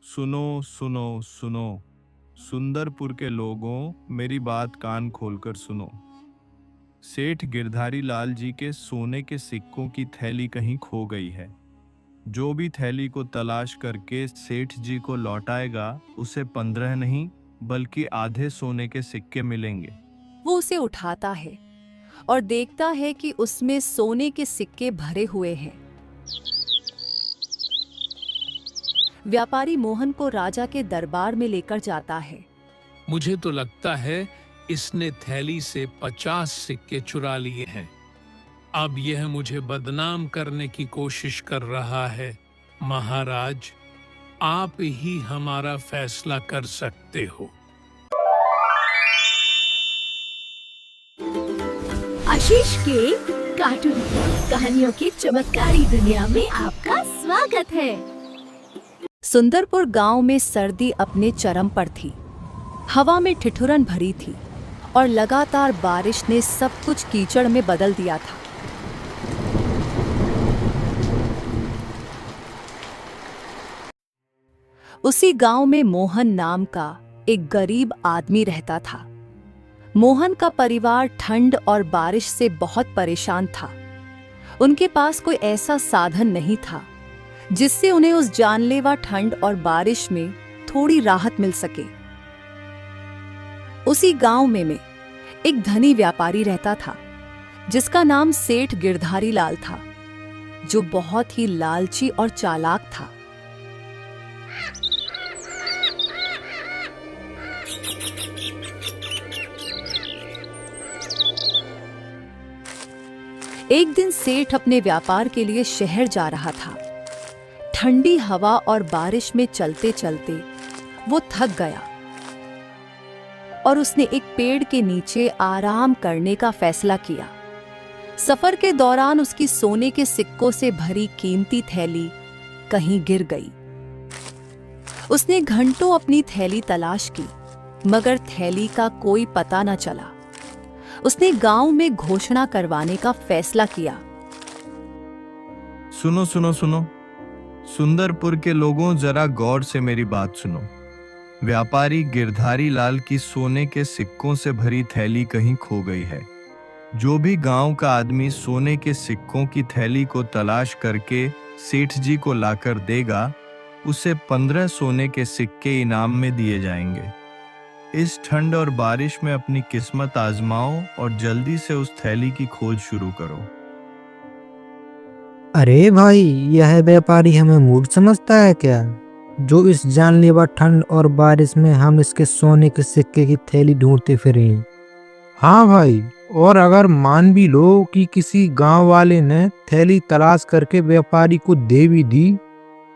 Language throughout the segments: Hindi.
सुनो सुनो सुनो, सुंदरपुर के लोगों, मेरी बात कान खोलकर सुनो। सेठ गिरधारी लाल जी के सोने के सिक्कों की थैली कहीं खो गई है। जो भी थैली को तलाश करके सेठ जी को लौटाएगा, उसे 15 नहीं बल्कि आधे सोने के सिक्के मिलेंगे। वो उसे उठाता है और देखता है कि उसमें सोने के सिक्के भरे हुए हैं। व्यापारी मोहन को राजा के दरबार में लेकर जाता है। मुझे तो लगता है इसने थैली से 50 सिक्के चुरा लिए हैं। अब यह मुझे बदनाम करने की कोशिश कर रहा है। महाराज, आप ही हमारा फैसला कर सकते हो। आशीष के कार्टून कहानियों की चमत्कारी दुनिया में आपका स्वागत है। सुंदरपुर गांव में सर्दी अपने चरम पर थी। हवा में ठिठुरन भरी थी और लगातार बारिश ने सब कुछ कीचड़ में बदल दिया था। उसी गांव में मोहन नाम का एक गरीब आदमी रहता था। मोहन का परिवार ठंड और बारिश से बहुत परेशान था। उनके पास कोई ऐसा साधन नहीं था जिससे उन्हें उस जानलेवा ठंड और बारिश में थोड़ी राहत मिल सके। उसी गांव में एक धनी व्यापारी रहता था जिसका नाम सेठ गिरधारी लाल था, जो बहुत ही लालची और चालाक था। एक दिन सेठ अपने व्यापार के लिए शहर जा रहा था। ठंडी हवा और बारिश में चलते चलते वो थक गया और उसने एक पेड़ के नीचे आराम करने का फैसला किया। सफर के दौरान उसकी सोने के सिक्कों से भरी कीमती थैली कहीं गिर गई। उसने घंटों अपनी थैली तलाश की, मगर थैली का कोई पता न चला। उसने गांव में घोषणा करवाने का फैसला किया। सुनो सुनो सुनो, सुंदरपुर के लोगों, जरा गौर से मेरी बात सुनो। व्यापारी गिरधारी लाल की सोने के सिक्कों से भरी थैली कहीं खो गई है। जो भी गांव का आदमी सोने के सिक्कों की थैली को तलाश करके सेठ जी को लाकर देगा, उसे 15 सोने के सिक्के इनाम में दिए जाएंगे। इस ठंड और बारिश में अपनी किस्मत आजमाओ और जल्दी से उस थैली की खोज शुरू करो। अरे भाई, यह व्यापारी हमें मूर्ख समझता है क्या, जो इस जानलेवा ठंड और बारिश में हम इसके सोने के सिक्के की थैली ढूंढते फिरें। हाँ भाई, और अगर मान भी लो कि किसी गांव वाले ने थैली तलाश करके व्यापारी को दे भी दी,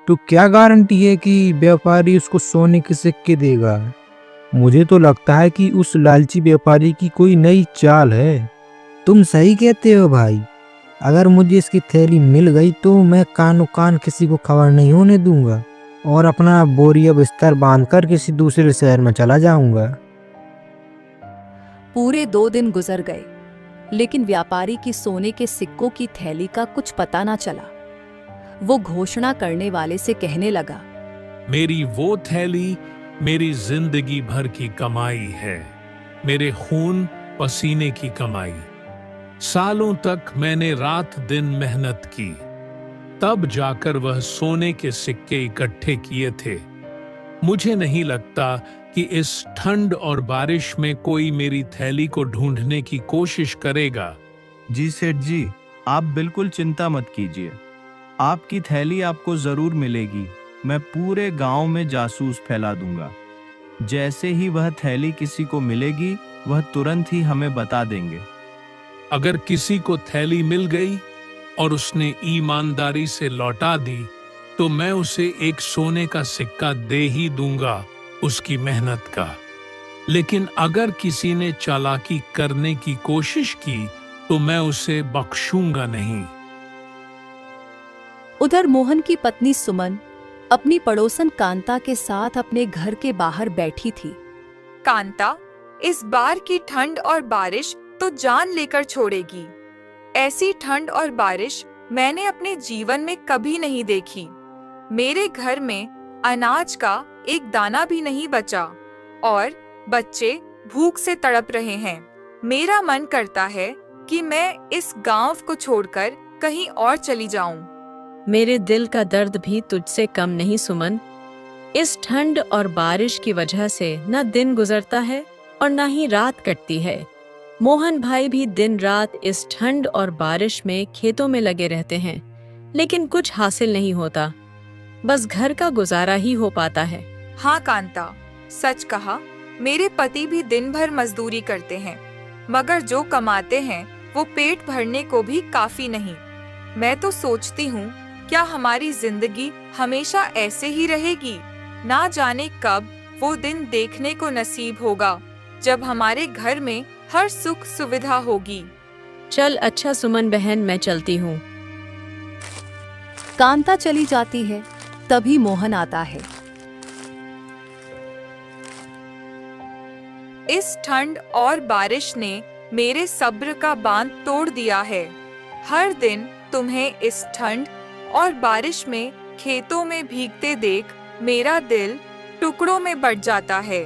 तो क्या गारंटी है कि व्यापारी उसको सोने के सिक्के देगा। मुझे तो लगता है कि उस लालची व्यापारी की कोई नई चाल है। तुम सही कहते हो भाई। अगर मुझे इसकी थैली मिल गई तो मैं कानो कान किसी को खबर नहीं होने दूंगा और अपना बोरिया बिस्तर बांधकर किसी दूसरे शहर में चला जाऊंगा। पूरे 2 दिन गुजर गए, लेकिन व्यापारी की सोने के सिक्कों की थैली का कुछ पता ना चला। वो घोषणा करने वाले से कहने लगा, मेरी वो थैली मेरी जिंदगी भर की कमाई है, मेरे खून पसीने की कमाई। सालों तक मैंने रात दिन मेहनत की, तब जाकर वह सोने के सिक्के इकट्ठे किए थे। मुझे नहीं लगता कि इस ठंड और बारिश में कोई मेरी थैली को ढूंढने की कोशिश करेगा। जी सेठ जी, आप बिल्कुल चिंता मत कीजिए। आपकी थैली आपको जरूर मिलेगी। मैं पूरे गांव में जासूस फैला दूंगा। जैसे ही वह थैली किसी को मिलेगी, वह तुरंत ही हमें बता देंगे। अगर किसी को थैली मिल गई और उसने ईमानदारी से लौटा दी, तो मैं उसे एक सोने का सिक्का दे ही दूंगा उसकी मेहनत का। लेकिन अगर किसी ने चालाकी करने की कोशिश की, तो मैं उसे बख्शूंगा नहीं। उधर मोहन की पत्नी सुमन अपनी पड़ोसन कांता के साथ अपने घर के बाहर बैठी थी। कांता, इस बार की ठंड और बारिश तो जान लेकर छोड़ेगी। ऐसी ठंड और बारिश मैंने अपने जीवन में कभी नहीं देखी। मेरे घर में अनाज का एक दाना भी नहीं बचा और बच्चे भूख से तड़प रहे हैं। मेरा मन करता है कि मैं इस गांव को छोड़कर कहीं और चली जाऊं। मेरे दिल का दर्द भी तुझसे कम नहीं सुमन। इस ठंड और बारिश की वजह से न दिन गुजरता है और न ही रात कटती है। मोहन भाई भी दिन रात इस ठंड और बारिश में खेतों में लगे रहते हैं, लेकिन कुछ हासिल नहीं होता। बस घर का गुजारा ही हो पाता है। हाँ कांता, सच कहा। मेरे पति भी दिन भर मजदूरी करते हैं, मगर जो कमाते हैं वो पेट भरने को भी काफी नहीं। मैं तो सोचती हूँ, क्या हमारी जिंदगी हमेशा ऐसे ही रहेगी? ना जाने कब वो दिन देखने को नसीब होगा जब हमारे घर में हर सुख सुविधा होगी। चल अच्छा सुमन बहन, मैं चलती हूँ। कांता चली जाती है, तभी मोहन आता है। इस ठंड और बारिश ने मेरे सब्र का बांध तोड़ दिया है। हर दिन तुम्हें इस ठंड और बारिश में खेतों में भीगते देख मेरा दिल टुकड़ों में बट जाता है।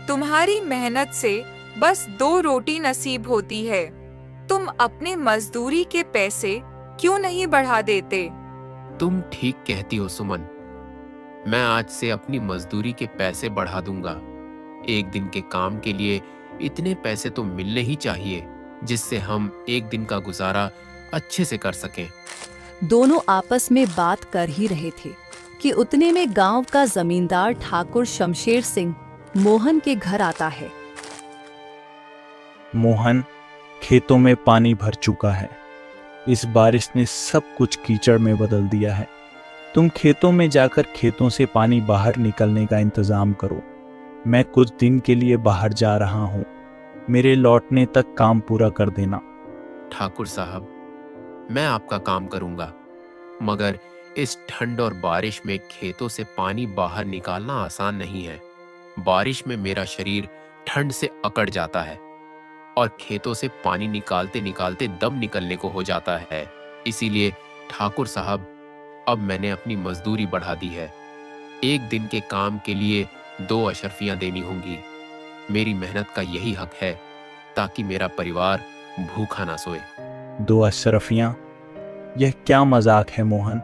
तुम्हारी मेहनत से बस 2 रोटी नसीब होती है। तुम अपने मजदूरी के पैसे क्यों नहीं बढ़ा देते? तुम ठीक कहती हो सुमन। मैं आज से अपनी मजदूरी के पैसे बढ़ा दूंगा। एक दिन के काम के लिए इतने पैसे तो मिलने ही चाहिए जिससे हम एक दिन का गुजारा अच्छे से कर सकें। दोनों आपस में बात कर ही रहे थे कि उतने में गांव का जमींदार ठाकुर शमशेर सिंह मोहन के घर आता है। मोहन, खेतों में पानी भर चुका है। इस बारिश ने सब कुछ कीचड़ में बदल दिया है। तुम खेतों में जाकर खेतों से पानी बाहर निकलने का इंतजाम करो। मैं कुछ दिन के लिए बाहर जा रहा हूँ। मेरे लौटने तक काम पूरा कर देना। ठाकुर साहब, मैं आपका काम करूंगा, मगर इस ठंड और बारिश में खेतों से पानी बाहर निकालना आसान नहीं है। बारिश में मेरा शरीर ठंड से अकड़ जाता है और खेतों से पानी निकालते निकालते दम निकलने को हो जाता है। इसीलिए ठाकुर साहब, अब मैंने अपनी मजदूरी बढ़ा दी है। एक दिन के काम के लिए 2 अशर्फियां देनी होंगी। मेरी मेहनत का यही हक है ताकि मेरा परिवार भूखा ना सोए। 2 अशरफियां? यह क्या मजाक है मोहन?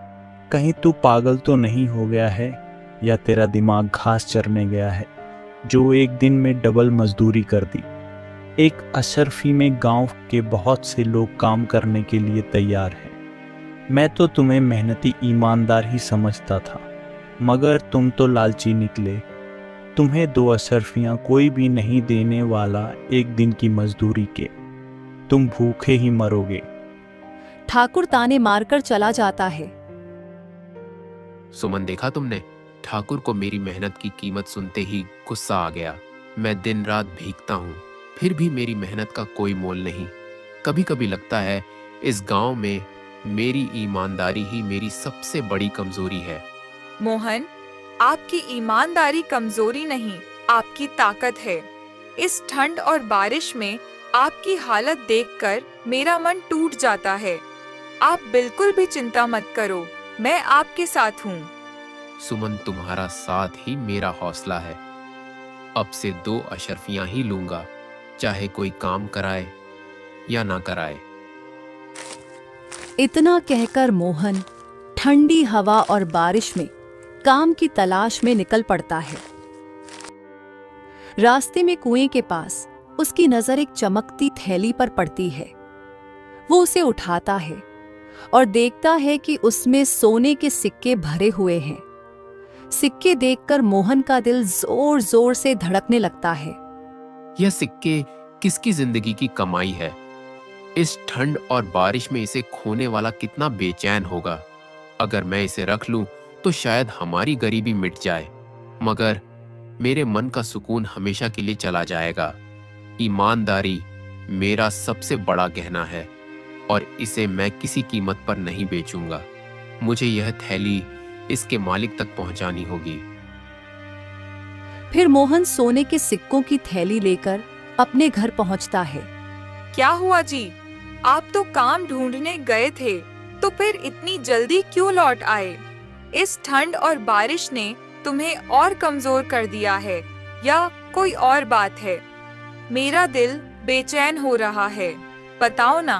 कहीं तू पागल तो नहीं हो गया है या तेरा दिमाग घास चरने गया है जो एक दिन में डबल मजदूरी कर दी? एक अशरफी में गांव के बहुत से लोग काम करने के लिए तैयार हैं। मैं तो तुम्हें मेहनती ईमानदार ही समझता था, मगर तुम तो लालची निकले। तुम्हें 2 अशरफियां कोई भी नहीं देने वाला एक दिन की मजदूरी के। तुम भूखे ही मरोगे। ठाकुर ताने मारकर चला जाता है। सुमन, देखा तुमने? ठाकुर को मेरी मेहनत की कीमत सुनते ही गुस्सा आ गया। मैं दिन रात भीगता हूँ, फिर भी मेरी मेहनत का कोई मोल नहीं। कभी कभी लगता है इस गांव में मेरी ईमानदारी ही मेरी सबसे बड़ी कमजोरी है। मोहन, आपकी ईमानदारी कमजोरी नहीं, आपकी ताकत है। इस ठंड और बारिश में आपकी हालत देखकर मेरा मन टूट जाता है। आप बिल्कुल भी चिंता मत करो, मैं आपके साथ हूँ। सुमन, तुम्हारा साथ ही मेरा हौसला है। अब से 2 अशर्फियां ही लूंगा, चाहे कोई काम कराए या ना कराए। इतना कहकर मोहन ठंडी हवा और बारिश में काम की तलाश में निकल पड़ता है। रास्ते में कुएं के पास उसकी नजर एक चमकती थैली पर पड़ती है। वो उसे उठाता है और देखता है कि उसमें सोने के सिक्के भरे हुए हैं। सिक्के देखकर मोहन का दिल जोर जोर से धड़कने लगता है। यह सिक्के किसकी जिंदगी की कमाई है? इस ठंड और बारिश में इसे खोने वाला कितना बेचैन होगा। अगर मैं इसे रख लूं तो शायद हमारी गरीबी मिट जाए, मगर मेरे मन का सुकून हमेशा के लिए चला जाएगा। ईमानदारी मेरा सबसे बड़ा गहना है और इसे मैं किसी कीमत पर नहीं बेचूंगा। मुझे यह थैली इसके मालिक तक पहुंचानी होगी। फिर मोहन सोने के सिक्कों की थैली लेकर अपने घर पहुंचता है। क्या हुआ जी? आप तो काम ढूंढने गए थे, तो फिर इतनी जल्दी क्यों लौट आए? इस ठंड और बारिश ने तुम्हें और कमजोर कर दिया है या कोई और बात है? मेरा दिल बेचैन हो रहा है, बताओ ना।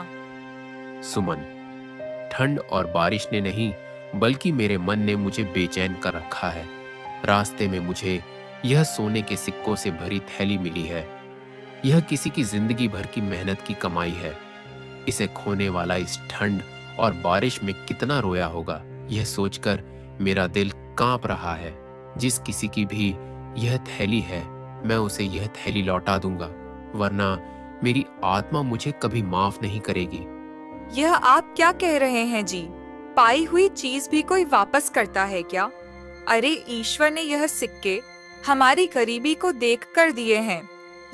सुमन, ठंड और बारिश ने नहीं बल्कि मेरे मन ने मुझे बेचैन कर रखा है। रास्ते में मुझे यह सोने के सिक्कों से भरी थैली मिली है। यह किसी की जिंदगी भर की मेहनत की कमाई है। इसे खोने वाला इस ठंड और बारिश में कितना रोया होगा, यह सोचकर मेरा दिल कांप रहा है। जिस किसी की भी यह थैली है, मैं उसे यह थैली लौटा दूंगा, वरना मेरी आत्मा मुझे कभी माफ नहीं करेगी। यह आप क्या कह रहे हैं जी? पाई हुई चीज भी कोई वापस करता है क्या? अरे ईश्वर ने यह सिक्के हमारी गरीबी को देख कर दिए हैं।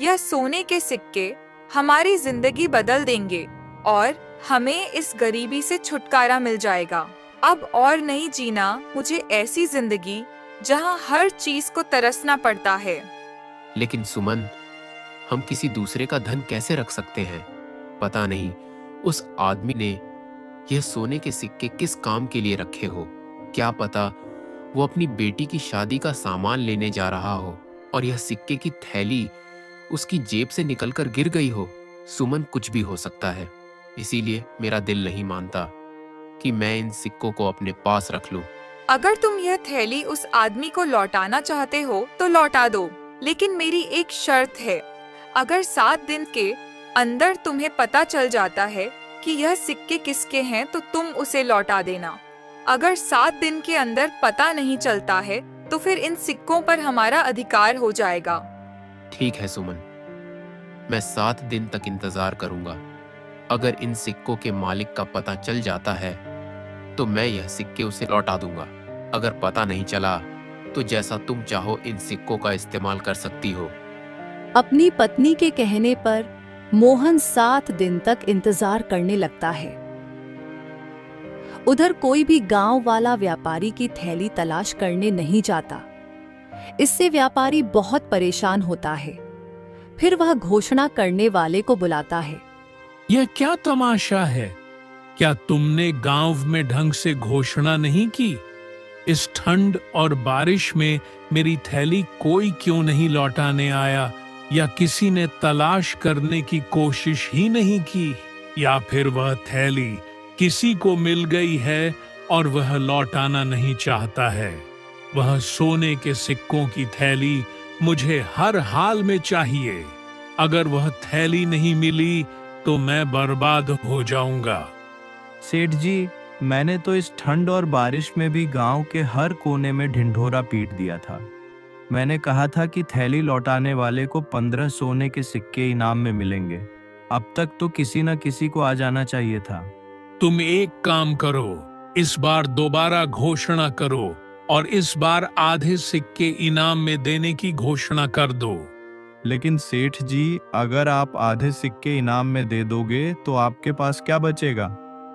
यह सोने के सिक्के हमारी जिंदगी बदल देंगे और हमें इस गरीबी से छुटकारा मिल जाएगा। अब और नहीं जीना मुझे ऐसी जिंदगी जहां हर चीज को तरसना पड़ता है। लेकिन सुमन, हम किसी दूसरे का धन कैसे रख सकते हैं? पता नहीं उस आदमी ने यह सोने के सिक्के किस काम के लिए रखे हो। क्या पता वो अपनी बेटी की शादी का सामान लेने जा रहा हो और यह सिक्के की थैली उसकी जेब से निकलकर गिर गई हो। सुमन, कुछ भी हो सकता है, इसीलिए मेरा दिल नहीं मानता कि मैं इन सिक्कों को अपने पास रख लूं। अगर तुम यह थैली उस आदमी को लौटाना चाहते हो तो लौटा दो, लेकिन मेरी एक शर्त है। अगर 7 दिन के अंदर तुम्हें पता चल जाता है कि यह सिक्के किसके हैं तो तुम उसे लौटा देना। अगर 7 दिन के अंदर पता नहीं चलता है तो फिर इन सिक्कों पर हमारा अधिकार हो जाएगा। ठीक है सुमन, मैं 7 दिन तक इंतजार करूंगा। अगर इन सिक्कों के मालिक का पता चल जाता है तो मैं यह सिक्के उसे लौटा दूंगा। अगर पता नहीं चला तो जैसा तुम चाहो इन सिक्कों का इस्तेमाल कर सकती हो। अपनी पत्नी के कहने पर मोहन 7 दिन तक इंतजार करने लगता है। उधर कोई भी गांव वाला व्यापारी की थैली तलाश करने नहीं जाता। इससे व्यापारी बहुत परेशान होता है। फिर वह घोषणा करने वाले को बुलाता है। यह क्या तमाशा है? क्या तुमने गांव में ढंग से घोषणा नहीं की? इस ठंड और बारिश में मेरी थैली कोई क्यों नहीं लौटाने आया, या किसी ने तलाश करने की कोशिश ही नहीं की? या फिर वह थैली किसी को मिल गई है और वह लौटाना नहीं चाहता है? वह सोने के सिक्कों की थैली मुझे हर हाल में चाहिए। अगर वह थैली नहीं मिली तो मैं बर्बाद हो जाऊंगा। सेठ जी, मैंने तो इस ठंड और बारिश में भी गांव के हर कोने में ढिंढोरा पीट दिया था। मैंने कहा था कि थैली लौटाने वाले को 15 सोने के सिक्के इनाम में मिलेंगे। अब तक तो किसी न किसी को आ जाना चाहिए था। तुम एक काम करो, इस बार दोबारा घोषणा करो और इस बार आधे सिक्के इनाम में देने की घोषणा कर दो। लेकिन सेठ जी, अगर आप आधे सिक्के इनाम में दे दोगे तो आपके पास क्या बचेगा?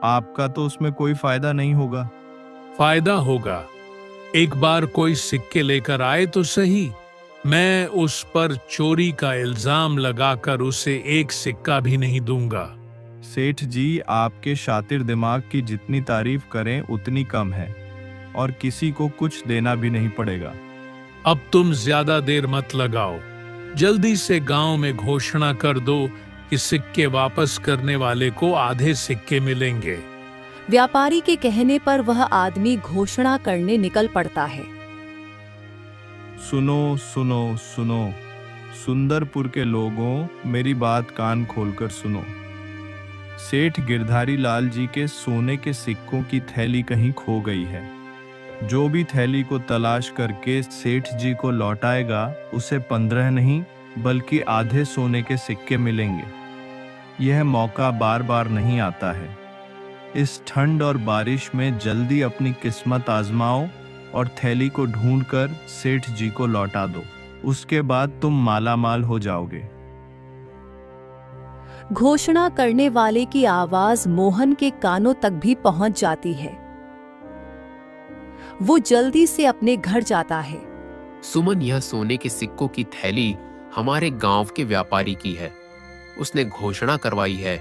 आपका तो उसमें कोई फायदा नहीं होगा। फायदा होगा। एक बार कोई सिक्के लेकर आए तो सही, मैं उस पर चोरी का इल्जाम लगाकर उसे एक सिक्का भी नहीं दूंगा। सेठ जी, आपके शातिर दिमाग की जितनी तारीफ करें उतनी कम है और किसी को कुछ देना भी नहीं पड़ेगा। अब तुम ज्यादा देर मत लगाओ, जल्दी से गांव में घोषणा कर दो कि सिक्के वापस करने वाले को आधे सिक्के मिलेंगे। व्यापारी के कहने पर वह आदमी घोषणा करने निकल पड़ता है। सुनो सुनो सुनो, सुंदरपुर के लोगों, मेरी बात कान खोलकर सुनो। सेठ गिरधारी लाल जी के सोने के सिक्कों की थैली कहीं खो गई है। जो भी थैली को तलाश करके सेठ जी को लौटाएगा उसे 15 नहीं बल्कि आधे सोने के सिक्के मिलेंगे। यह मौका बार बार नहीं आता है। इस ठंड और बारिश में जल्दी अपनी किस्मत आजमाओ और थैली को ढूंढकर सेठ जी को लौटा दो। उसके बाद तुम मालामाल हो जाओगे। घोषणा करने वाले की आवाज मोहन के कानों तक भी पहुंच जाती है। वो जल्दी से अपने घर जाता है। सुमन, यह सोने के सिक्कों की थैली हमारे गांव के व्यापारी की है। उसने घोषणा करवाई है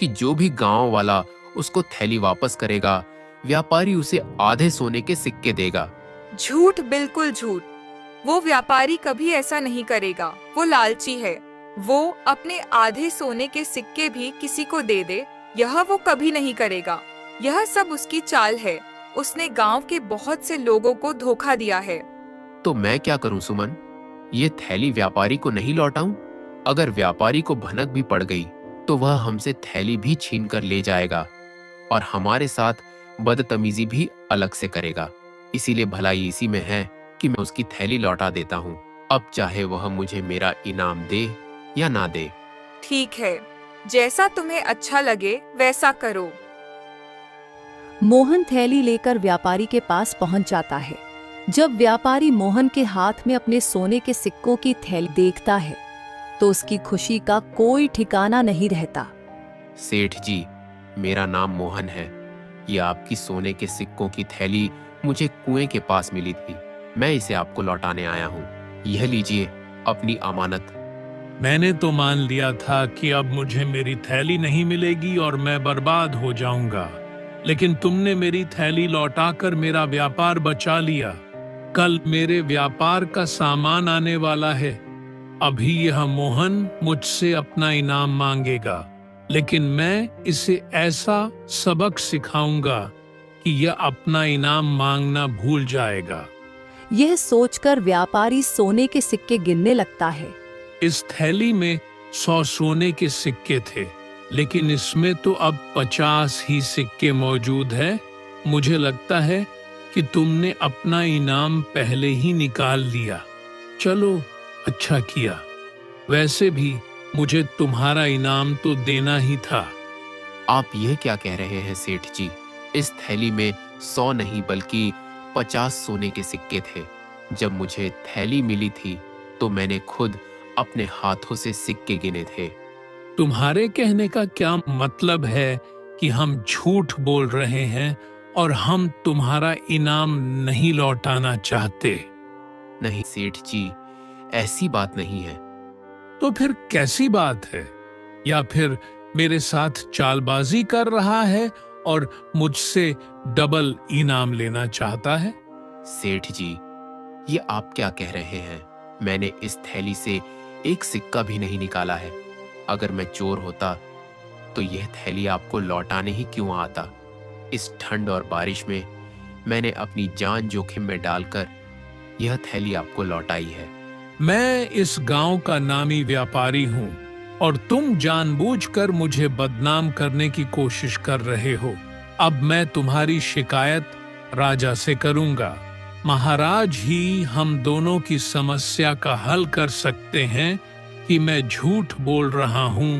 कि जो भी गांव वाला उसको थैली वापस करेगा, व्यापारी उसे आधे सोने के सिक्के देगा। झूठ, बिल्कुल झूठ। वो व्यापारी कभी ऐसा नहीं करेगा। वो लालची है। वो अपने आधे सोने के सिक्के भी किसी को दे दे, यह वो कभी नहीं करेगा। यह सब उसकी चाल है। उसने गांव के बहुत से लोगों को धोखा दिया है। तो मैं क्या करूं सुमन? ये थैली व्यापारी को नहीं लौटाऊं? अगर व्यापारी को भनक भी पड़ गई तो वह हमसे थैली भी छीन कर ले जाएगा और हमारे साथ बदतमीजी भी अलग से करेगा। इसीलिए भलाई इसी में है कि मैं उसकी थैली लौटा देता हूँ, अब चाहे वह मुझे मेरा इनाम दे या ना दे। ठीक है, जैसा तुम्हें अच्छा लगे वैसा करो। मोहन थैली लेकर व्यापारी के पास पहुंच जाता है। जब व्यापारी मोहन के हाथ में अपने सोने के सिक्कों की थैली देखता है तो उसकी खुशी का कोई ठिकाना नहीं रहता। सेठ जी, मेरा नाम मोहन है। ये आपकी सोने के सिक्कों की थैली मुझे कुएं के पास मिली थी। मैं इसे आपको लौटाने आया हूँ। यह लीजिए अपनी अमानत। मैंने तो मान लिया था कि अब मुझे मेरी थैली नहीं मिलेगी और मैं बर्बाद हो जाऊंगा, लेकिन तुमने मेरी थैली लौटाकर मेरा व्यापार बचा लिया। कल मेरे व्यापार का सामान आने वाला है। अभी यह मोहन मुझसे अपना इनाम मांगेगा, लेकिन मैं इसे ऐसा सबक सिखाऊंगा कि यह अपना इनाम मांगना भूल जाएगा। यह सोचकर व्यापारी सोने के सिक्के गिनने लगता है। इस थैली में 100 सोने के सिक्के थे, लेकिन इसमें तो अब 50 ही सिक्के मौजूद हैं। मुझे लगता है कि तुमने अपना इनाम पहले ही निकाल लिया। चलो, अच्छा किया। वैसे भी मुझे तुम्हारा इनाम तो देना ही था। आप यह क्या कह रहे हैं सेठ जी? इस थैली में 100 नहीं बल्कि 50 सोने के सिक्के थे। जब मुझे थैली मिली थी तो मैंने खुद अपने हाथों से सिक्के गिने थे। तुम्हारे कहने का क्या मतलब है कि हम झूठ बोल रहे हैं और हम तुम्हारा इनाम नहीं लौटाना चाहते? नहीं सेठ जी, ऐसी बात नहीं है। तो फिर कैसी बात है? या फिर मेरे साथ चालबाजी कर रहा है और मुझसे डबल इनाम लेना चाहता है? सेठ जी, ये आप क्या कह रहे हैं? मैंने इस थैली से एक सिक्का भी नहीं निकाला है। अगर मैं चोर होता तो यह थैली आपको लौटाने ही क्यों आता? इस ठंड और बारिश में मैंने अपनी जान जोखिम में डालकर यह थैली आपको लौटाई है। मैं इस गांव का नामी व्यापारी हूं और तुम जानबूझकर मुझे बदनाम करने की कोशिश कर रहे हो। अब मैं तुम्हारी शिकायत राजा से करूंगा। महाराज ही हम दोनों की समस्या का हल कर सकते हैं कि मैं झूठ बोल रहा हूं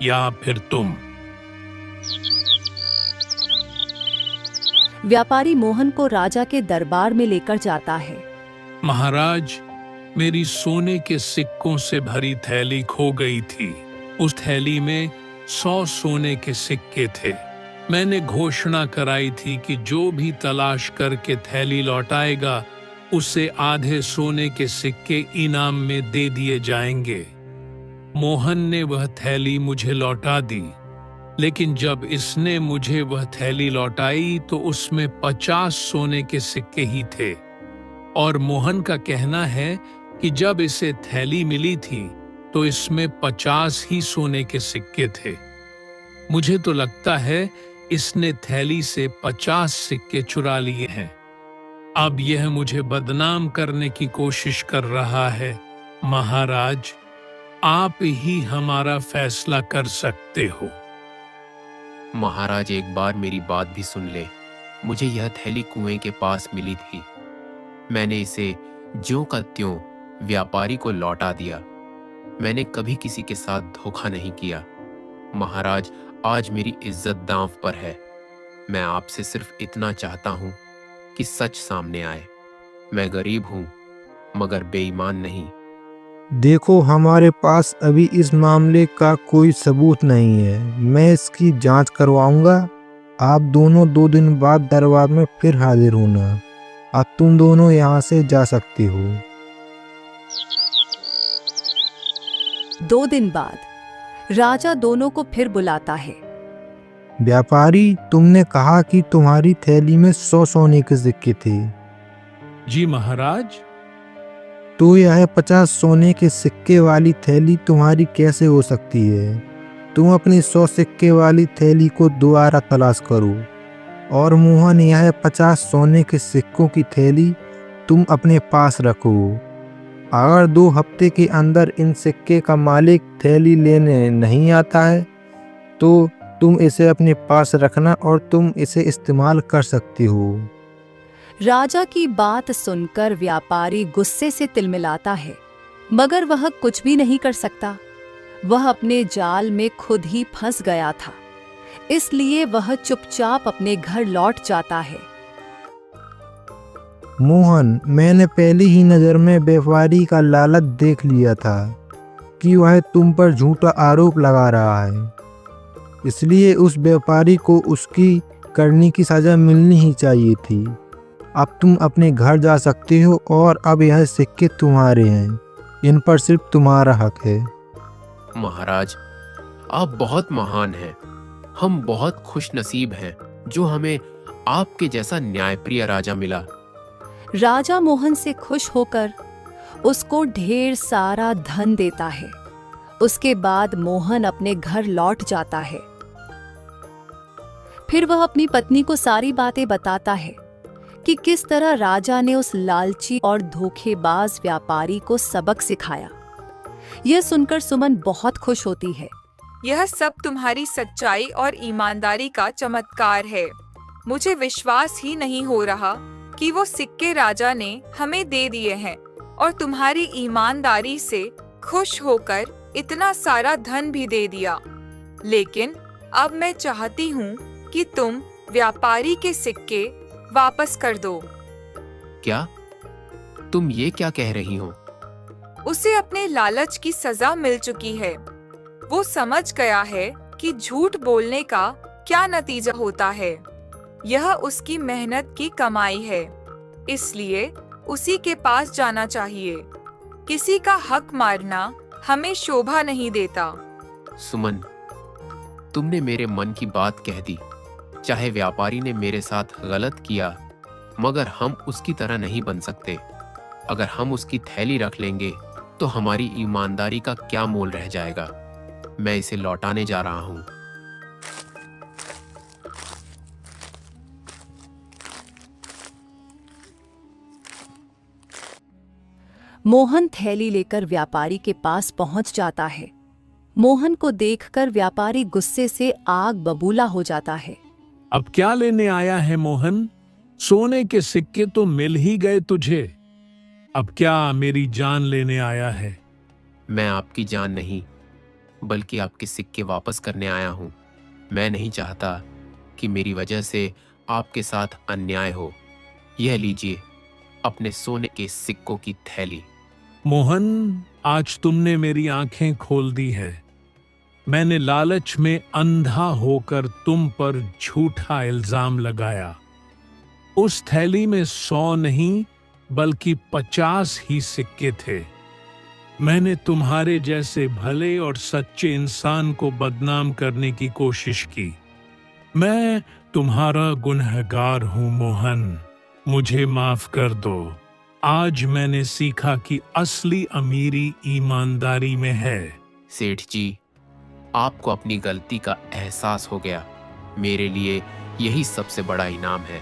या फिर तुम। व्यापारी मोहन को राजा के दरबार में लेकर जाता है। महाराज, मेरी सोने के सिक्कों से भरी थैली खो गई थी। उस थैली में 100 सोने के सिक्के थे। मैंने घोषणा कराई थी कि जो भी तलाश करके थैली लौटाएगा उसे आधे सोने के सिक्के इनाम में दे दिए जाएंगे। मोहन ने वह थैली मुझे लौटा दी, लेकिन जब इसने मुझे वह थैली लौटाई तो उसमें 50 सोने के सिक्के ही थे। और मोहन का कहना है कि जब इसे थैली मिली थी तो इसमें 50 ही सोने के सिक्के थे। मुझे तो लगता है इसने थैली से 50 सिक्के चुरा लिए हैं। अब यह मुझे बदनाम करने की कोशिश कर रहा है। महाराज, आप ही हमारा फैसला कर सकते हो। महाराज, एक बार मेरी बात भी सुन ले। मुझे यह थैली कुएं के पास मिली थी। मैंने इसे ज्यों का त्यों व्यापारी को लौटा दिया। मैंने कभी किसी के साथ धोखा नहीं किया। महाराज, आज मेरी इज्जत दांव पर है। मैं आपसे सिर्फ इतना चाहता हूं कि सच सामने आए। मैं गरीब हूं मगर बेईमान नहीं। देखो, हमारे पास अभी इस मामले का कोई सबूत नहीं है। मैं इसकी जांच करवाऊंगा। आप दोनों 2 दिन बाद दरबार में फिर हाजिर होना। अब तुम दोनों यहाँ से जा सकते हो। 2 दिन बाद राजा दोनों को फिर बुलाता है। व्यापारी, तुमने कहा कि तुम्हारी थैली में 100 सोने के सिक्के थे। जी महाराज। तो यह 50 सोने के सिक्के वाली थैली तुम्हारी कैसे हो सकती है? तुम अपनी 100 सिक्के वाली थैली को दोबारा तलाश करो। और मोहन, यह 50 सोने के सिक्कों की थैली तुम अपने पास रखो। अगर 2 हफ्ते के अंदर इन सिक्के का मालिक थैली लेने नहीं आता है तो तुम इसे अपने पास रखना और तुम इसे इस्तेमाल कर सकती हो। राजा की बात सुनकर व्यापारी गुस्से से तिलमिलाता है, मगर वह कुछ भी नहीं कर सकता। वह अपने जाल में खुद ही फंस गया था, इसलिए वह चुपचाप अपने घर लौट जाता है। मोहन, मैंने पहली ही नज़र में व्यापारी का लालच देख लिया था कि वह तुम पर झूठा आरोप लगा रहा है, इसलिए उस व्यापारी को उसकी करने की सज़ा मिलनी ही चाहिए थी। अब तुम अपने घर जा सकते हो और अब यह सिक्के तुम्हारे हैं, इन पर सिर्फ तुम्हारा हक है। महाराज, आप बहुत महान हैं। हम बहुत खुश नसीब हैं जो हमें आपके जैसा न्यायप्रिय राजा मिला। राजा मोहन से खुश होकर उसको ढेर सारा धन देता है। उसके बाद मोहन अपने घर लौट जाता है। फिर वह अपनी पत्नी को सारी बातें बताता है कि किस तरह राजा ने उस लालची और धोखेबाज व्यापारी को सबक सिखाया। यह सुनकर सुमन बहुत खुश होती है। यह सब तुम्हारी सच्चाई और ईमानदारी का चमत्कार है। मुझे विश्वास ही नहीं हो रहा कि वो सिक्के राजा ने हमें दे दिए हैं और तुम्हारी ईमानदारी से खुश होकर इतना सारा धन भी दे दिया। लेकिन अब मैं चाहती हूँ कि तुम व्यापारी के सिक्के वापस कर दो। क्या? तुम ये क्या कह रही हो? उसे अपने लालच की सजा मिल चुकी है। वो समझ गया है कि झूठ बोलने का क्या नतीजा होता है। यह उसकी मेहनत की कमाई है, इसलिए उसी के पास जाना चाहिए। किसी का हक मारना हमें शोभा नहीं देता। सुमन, तुमने मेरे मन की बात कह दी। चाहे व्यापारी ने मेरे साथ गलत किया, मगर हम उसकी तरह नहीं बन सकते। अगर हम उसकी थैली रख लेंगे तो हमारी ईमानदारी का क्या मोल रह जाएगा। मैं इसे लौटाने जा रहा हूं। मोहन थैली लेकर व्यापारी के पास पहुंच जाता है। मोहन को देखकर व्यापारी गुस्से से आग बबूला हो जाता है। अब क्या लेने आया है मोहन? सोने के सिक्के तो मिल ही गए तुझे। अब क्या मेरी जान लेने आया है? मैं आपकी जान नहीं, बल्कि आपके सिक्के वापस करने आया हूं। मैं नहीं चाहता कि मेरी वजह से आपके साथ अन्याय हो। यह लीजिए अपने सोने के सिक्कों की थैली। मोहन, आज तुमने मेरी आंखें खोल दी है। मैंने लालच में अंधा होकर तुम पर झूठा इल्जाम लगाया। उस थैली में 100 नहीं बल्कि 50 ही सिक्के थे। मैंने तुम्हारे जैसे भले और सच्चे इंसान को बदनाम करने की कोशिश की। मैं तुम्हारा गुनहगार हूं मोहन, मुझे माफ कर दो। आज मैंने सीखा कि असली अमीरी ईमानदारी में है। सेठ जी, आपको अपनी गलती का एहसास हो गया। मेरे लिए यही सबसे बड़ा इनाम है।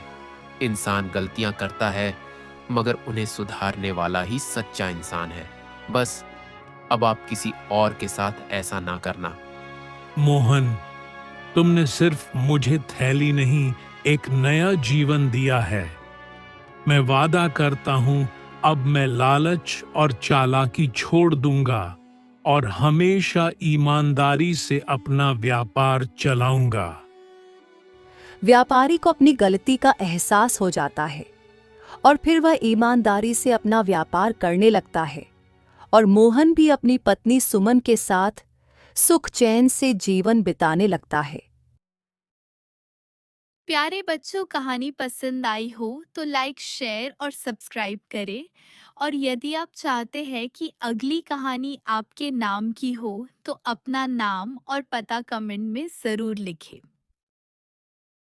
इंसान गलतियां करता है, मगर उन्हें सुधारने वाला ही सच्चा इंसान है। बस अब आप किसी और के साथ ऐसा ना करना। मोहन, तुमने सिर्फ मुझे थैली नहीं, एक नया जीवन दिया है। मैं वादा करता हूं, अब मैं लालच और चालाकी छोड़ दूंगा और हमेशा ईमानदारी से अपना व्यापार चलाऊंगा। व्यापारी को अपनी गलती का एहसास हो जाता है और फिर वह ईमानदारी से अपना व्यापार करने लगता है और मोहन भी अपनी पत्नी सुमन के साथ सुख चैन से जीवन बिताने लगता है। प्यारे बच्चों, कहानी पसंद आई हो तो लाइक, शेयर और सब्सक्राइब करें। और यदि आप चाहते हैं कि अगली कहानी आपके नाम की हो तो अपना नाम और पता कमेंट में ज़रूर लिखें।